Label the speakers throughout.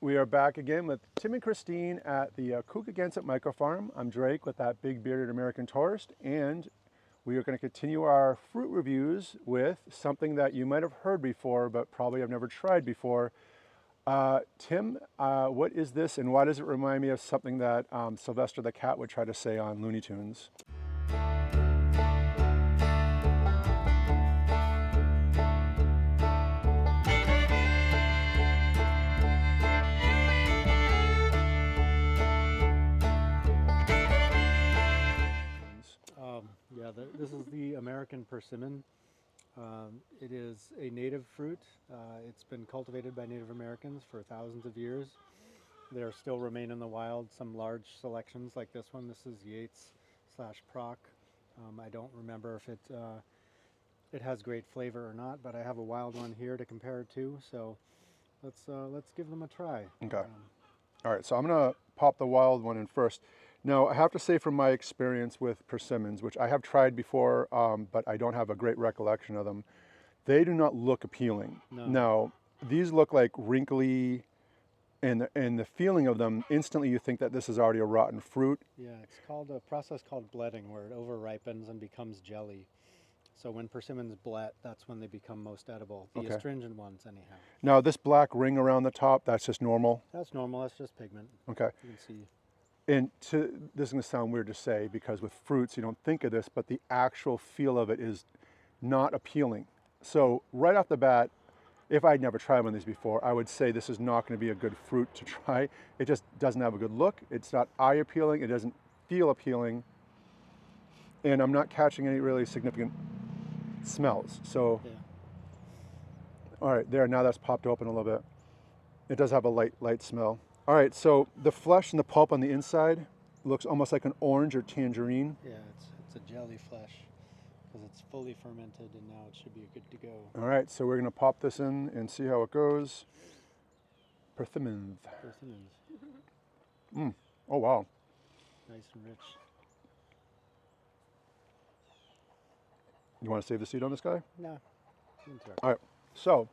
Speaker 1: We are back again with Tim and Christine at the Ocko Microfarm. I'm Drake with that big bearded American tourist, and we are going to continue our fruit reviews with something that you might have heard before, but probably have never tried before. Tim, what is this, and why does it remind me of something that Sylvester the cat would try to say on Looney Tunes?
Speaker 2: This is the American Persimmon. It is a native fruit. It's been cultivated by Native Americans for thousands of years. They still remain in the wild. Some large selections like this one. This is Yates/Proc. I don't remember if it has great flavor or not, but I have a wild one here to compare it to. So let's give them a try.
Speaker 1: Okay. All right, so I'm gonna pop the wild one in first. Now, I have to say from my experience with persimmons, which I have tried before, but I don't have a great recollection of them, they do not look appealing.
Speaker 2: No.
Speaker 1: Now, these look like wrinkly, and the feeling of them, instantly you think that this is already a rotten fruit.
Speaker 2: Yeah, it's called a process called bletting, where it over ripens and becomes jelly. So when persimmons blet, that's when they become most edible. The astringent ones, anyhow.
Speaker 1: Now, this black ring around the top, that's just normal?
Speaker 2: That's normal, that's just pigment.
Speaker 1: Okay.
Speaker 2: You can see.
Speaker 1: And this is going to sound weird to say, because with fruits you don't think of this, but the actual feel of it is not appealing. So right off the bat, if I'd never tried one of these before, I would say this is not going to be a good fruit to try. It just doesn't have a good look. It's not eye appealing. It doesn't feel appealing. And I'm not catching any really significant smells. So, yeah. All right, there, now that's popped open a little bit. It does have a light smell. All right, so the flesh and the pulp on the inside looks almost like an orange or tangerine.
Speaker 2: Yeah, it's a jelly flesh because it's fully fermented, and now it should be good to go.
Speaker 1: All right, so we're gonna pop this in and see how it goes. Persimmons. Oh, wow.
Speaker 2: Nice and rich.
Speaker 1: You want to save the seed on this guy?
Speaker 2: No.
Speaker 1: All right, so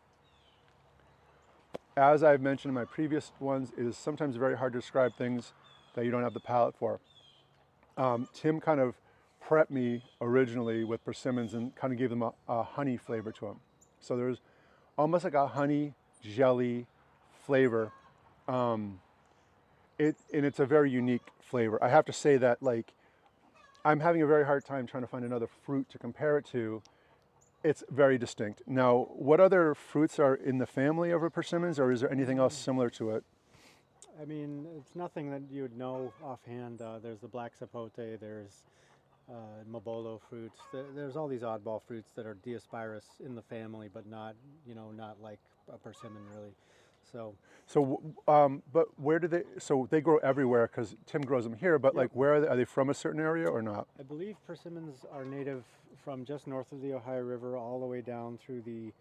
Speaker 1: as I've mentioned in my previous ones, it is sometimes very hard to describe things that you don't have the palate for. Tim kind of prepped me originally with persimmons and kind of gave them a honey flavor to them. So there's almost like a honey jelly flavor. And it's a very unique flavor. I have to say that, like, I'm having a very hard time trying to find another fruit to compare it to. It's very distinct. Now, what other fruits are in the family of persimmons, or is there anything else similar to it?
Speaker 2: I mean, it's nothing that you would know offhand. There's the black sapote, there's mabolo fruits. There's all these oddball fruits that are Diospyros in the family, but not like a persimmon really. But
Speaker 1: where do they? So they grow everywhere because Tim grows them here. But like, where are they? Are they from a certain area or not?
Speaker 2: I believe persimmons are native from just north of the Ohio River, all the way down through the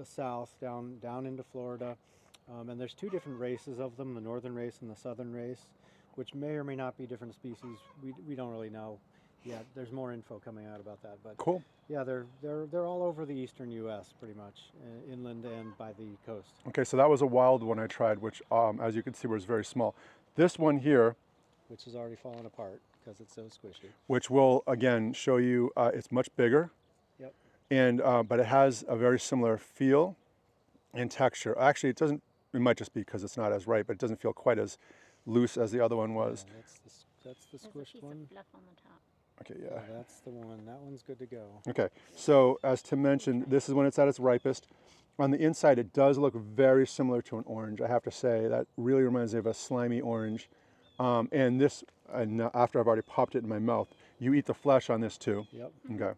Speaker 2: south, down into Florida. And there's two different races of them: the northern race and the southern race, which may or may not be different species. We don't really know yet. There's more info coming out about that. But
Speaker 1: cool.
Speaker 2: Yeah, they're all over the eastern U.S. pretty much, inland and by the coast.
Speaker 1: Okay, so that was a wild one I tried, which, as you can see, was very small. This one here,
Speaker 2: which has already fallen apart because it's so squishy. Which
Speaker 1: will again show you, it's much bigger.
Speaker 2: Yep.
Speaker 1: And but it has a very similar feel and texture. Actually, it doesn't. It might just be because it's not as ripe, but it doesn't feel quite as loose as the other one was.
Speaker 2: Yeah, that's the squished one.
Speaker 3: Fluff on the top.
Speaker 1: Okay, yeah.
Speaker 2: That's the one. That one's good to go.
Speaker 1: Okay, so as Tim mentioned, this is when it's at its ripest. On the inside, it does look very similar to an orange. I have to say that really reminds me of a slimy orange. And after I've already popped it in my mouth, you eat the flesh on this too.
Speaker 2: Yep.
Speaker 1: Okay.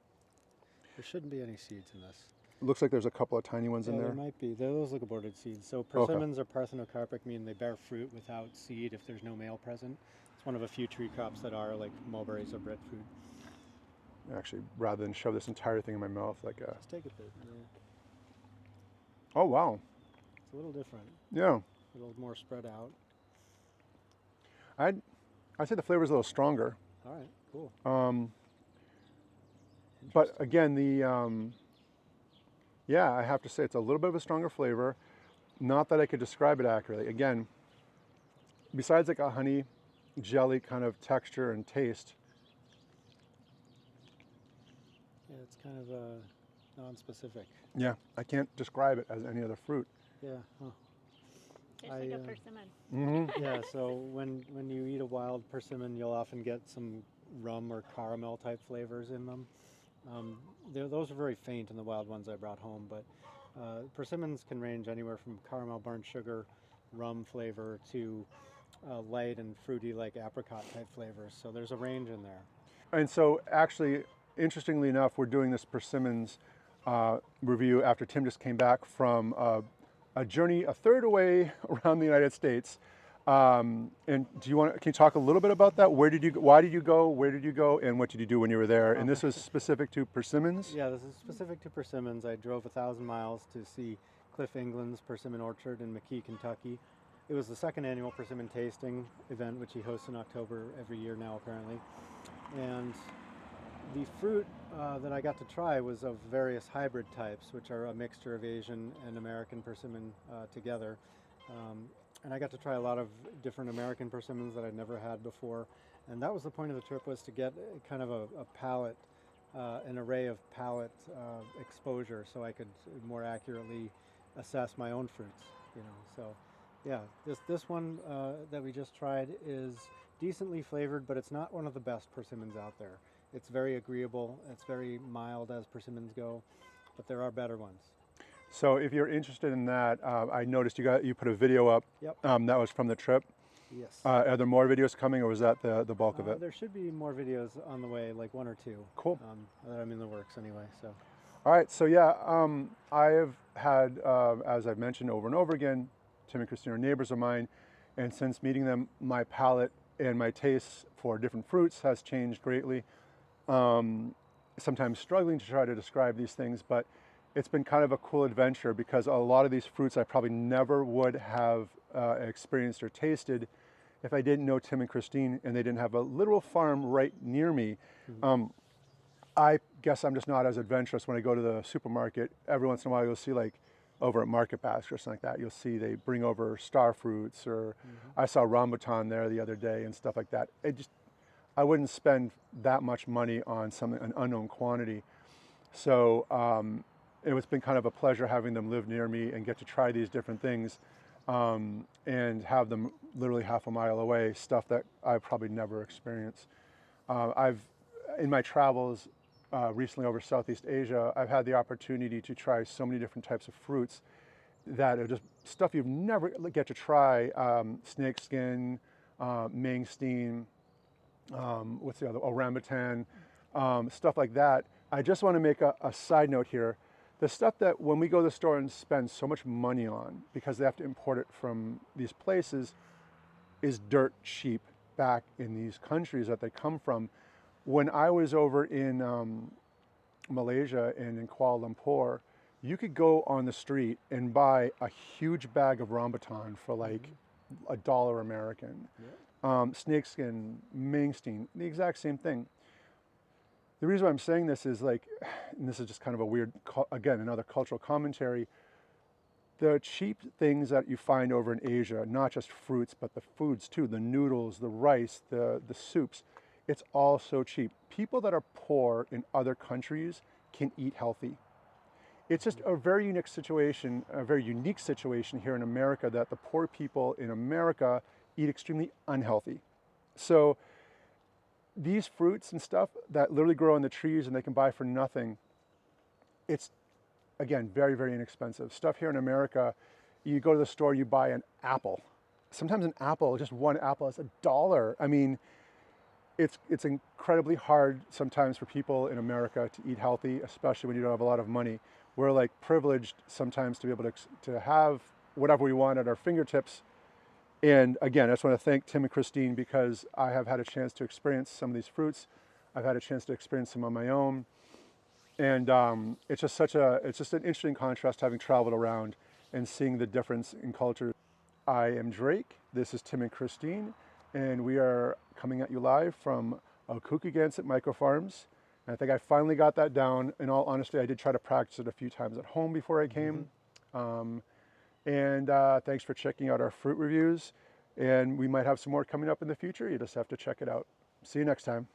Speaker 2: There shouldn't be any seeds in this.
Speaker 1: It looks like there's a couple of tiny ones in there.
Speaker 2: There might be. Those look aborted seeds. So persimmons are parthenocarpic, meaning they bear fruit without seed if there's no male present. It's one of a few tree crops that are, like mulberries or breadfruit.
Speaker 1: Actually, rather than shove this entire thing in my mouth, like a...
Speaker 2: Just take a bit. Yeah.
Speaker 1: Oh, wow.
Speaker 2: It's a little different.
Speaker 1: Yeah.
Speaker 2: A little more spread out.
Speaker 1: I'd say the flavor's a little stronger.
Speaker 2: All right, cool.
Speaker 1: But again, yeah, I have to say it's a little bit of a stronger flavor. not that I could describe it accurately. Again, besides like a honey jelly kind of texture and taste,
Speaker 2: Yeah, it's kind of non-specific.
Speaker 1: yeah, I can't describe it as any other fruit.
Speaker 2: Yeah. Huh.
Speaker 3: Tastes like a persimmon.
Speaker 1: Mm-hmm.
Speaker 2: Yeah. So when you eat a wild persimmon, you'll often get some rum or caramel type flavors in them. Those are very faint in the wild ones I brought home, but persimmons can range anywhere from caramel burnt sugar, rum flavor to light and fruity like apricot type flavors. So there's a range in there.
Speaker 1: And so actually, interestingly enough, we're doing this persimmons review after Tim just came back from a journey a third away around the United States. And can you talk a little bit about that? Why did you go? Where did you go? And what did you do when you were there? And this was specific to persimmons?
Speaker 2: Yeah, this is specific to persimmons. I drove 1,000 miles to see Cliff England's Persimmon Orchard in McKee, Kentucky. It was the second annual persimmon tasting event, which he hosts in October every year now, apparently. And the fruit that I got to try was of various hybrid types, which are a mixture of Asian and American persimmon together. And I got to try a lot of different American persimmons that I'd never had before. And that was the point of the trip, was to get kind of a palate, an array of palate exposure, so I could more accurately assess my own fruits. So yeah, this one that we just tried is decently flavored, but it's not one of the best persimmons out there. It's very agreeable. It's very mild as persimmons go, but there are better ones.
Speaker 1: So if you're interested in that, I noticed you put a video up.
Speaker 2: Yep.
Speaker 1: That was from the trip.
Speaker 2: Yes.
Speaker 1: Are there more videos coming, or was that the bulk of it?
Speaker 2: There should be more videos on the way, like 1 or 2.
Speaker 1: Cool.
Speaker 2: That I'm in the works anyway. So.
Speaker 1: All right. So yeah, I have had, as I've mentioned over and over again, Tim and Christine are neighbors of mine, and since meeting them, my palate and my tastes for different fruits has changed greatly. Sometimes struggling to try to describe these things, but it's been kind of a cool adventure because a lot of these fruits I probably never would have experienced or tasted if I didn't know Tim and Christine and they didn't have a literal farm right near me. Mm-hmm. I guess I'm just not as adventurous when I go to the supermarket. Every once in a while you'll see, like over at Market Basket or something like that, you'll see they bring over star fruits, or I saw rambutan there the other day and stuff like that. I wouldn't spend that much money on an unknown quantity. So it's been kind of a pleasure having them live near me and get to try these different things and have them literally half a mile away, stuff that I've probably never experienced. In my travels recently over Southeast Asia, I've had the opportunity to try so many different types of fruits that are just stuff you've never get to try. Snakeskin, mangosteen, what's the other? Orambutan, stuff like that. I just want to make a side note here. The stuff that when we go to the store and spend so much money on because they have to import it from these places is dirt cheap back in these countries that they come from. When I was over in Malaysia and in Kuala Lumpur, you could go on the street and buy a huge bag of rambutan for like $1 American. Yeah. Snakeskin, mangosteen, the exact same thing. The reason why I'm saying this is and this is just kind of a weird, again, another cultural commentary. The cheap things that you find over in Asia, not just fruits, but the foods too, the noodles, the rice, the soups, it's all so cheap. People that are poor in other countries can eat healthy. It's just a very unique situation here in America that the poor people in America eat extremely unhealthy. So these fruits and stuff that literally grow on the trees and they can buy for nothing, it's, again, very, very inexpensive. Stuff here in America, you go to the store, you buy an apple. Sometimes an apple, just one apple, is $1. I mean, it's incredibly hard sometimes for people in America to eat healthy, especially when you don't have a lot of money. We're like privileged sometimes to be able to have whatever we want at our fingertips. And again, I just want to thank Tim and Christine because I have had a chance to experience some of these fruits. I've had a chance to experience some on my own. And it's just an interesting contrast having traveled around and seeing the difference in culture. I am Drake, this is Tim and Christine, and we are coming at you live from Ocko Microfarms. And I think I finally got that down. In all honesty, I did try to practice it a few times at home before I came. And thanks for checking out our fruit reviews. And we might have some more coming up in the future. You just have to check it out. See you next time.